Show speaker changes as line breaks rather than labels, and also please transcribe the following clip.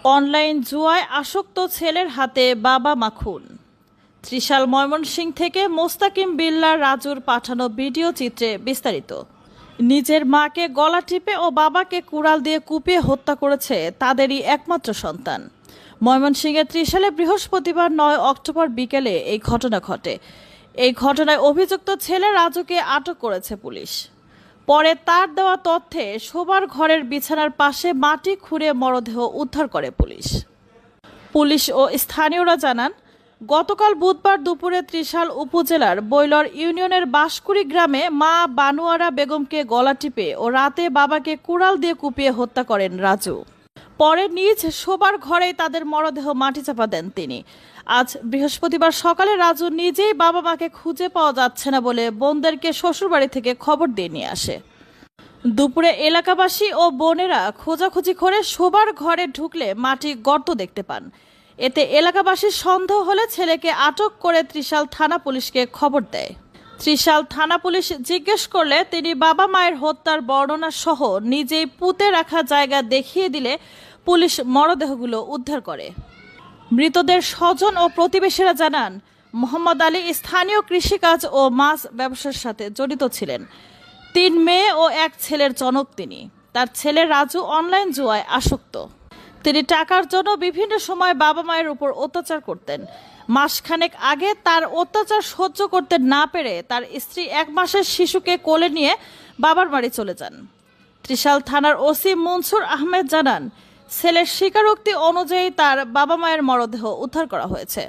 Online জুয়ায় আসক্ত ছেলের হাতে বাবা মা খুন। ত্রিশাল ময়মনসিংহ থেকে মোস্তাকিম বিল্লাহ রাজুর পাঠানো ভিডিও চিত্রে বিস্তারিত। নিজের মাকে গলা টিপে ও বাবাকে কুড়াল দিয়ে কুপিয়ে হত্যা করেছে তাদেরই একমাত্র সন্তান। ময়মনসিংহের ত্রিশালে বৃহস্পতিবার ৯ অক্টোবর বিকেলে এই ঘটনা ঘটে। এই ঘটনায় অভিযুক্ত ছেলে রাজুকে আটক করেছে পুলিশ। পরে তার দেওয়া তথ্যে শোবার ঘরের বিছানার পাশে মাটি খুঁড়ে মরদেহ উদ্ধার করে পুলিশ ও স্থানীয়রা জানান, গতকাল বুধবার দুপুরে ত্রিশাল উপজেলার বৈলর ইউনিয়নের বাঁশকুড়ি গ্রামে মা বানুয়ারা বেগমকে গলা টিপে ও রাতে বাবাকে কুড়াল দিয়ে কুপিয়ে হত্যা করেন রাজু। পরে নিজ শোবার ঘরেই তাদের মরদেহ মাটি চাপা দেন তিনি। আজ বৃহস্পতিবার সকালে রাজু নিজেই বাবা মাকে খুঁজে পাওয়া যাচ্ছে না বলে বোনদেরকে শ্বশুরবাড়ি থেকে খবর দিয়ে নিয়ে আসে। দুপুরে এলাকাবাসী ও বোনেরা খোঁজাখুঁজি করে শোবার ঘরে ঢুকলে মাটি গর্ত দেখতে পান। এতে এলাকাবাসীর সন্দেহ হলে ছেলেকে আটক করে ত্রিশাল থানা পুলিশকে খবর দেয়। ত্রিশাল থানা পুলিশ জিজ্ঞেস করলে তিনি বাবা মায়ের হত্যার বর্ণনা সহ নিজেই পুঁতে রাখা জায়গা দেখিয়ে দিলে পুলিশ মরদেহগুলো উদ্ধার করে। মৃতদের স্বজন ও প্রতিবেশীরা জানান, মোহাম্মদ আলী স্থানীয় কৃষিকাজ ও মাছ ব্যবসার সাথে জড়িত ছিলেন। ৩ মেয়ে ও ১ ছেলের জনক তিনি। তার ছেলে রাজু অনলাইন জুয়ায় আসক্ত। তিনি টাকার জন্য বিভিন্ন সময় বাবা মায়ের উপর অত্যাচার করতেন। মাসখানেক আগে তার অত্যাচার সহ্য করতে না পেরে তার স্ত্রী ১ মাসের শিশুকে কোলে নিয়ে বাবার বাড়ি চলে যান। ত্রিশাল থানার ওসি মনসুর আহমেদ জানান, ছেলের স্বীকারোক্তি অনুযায়ী তার বাবা মায়ের মরদেহ উদ্ধার করা হয়েছে।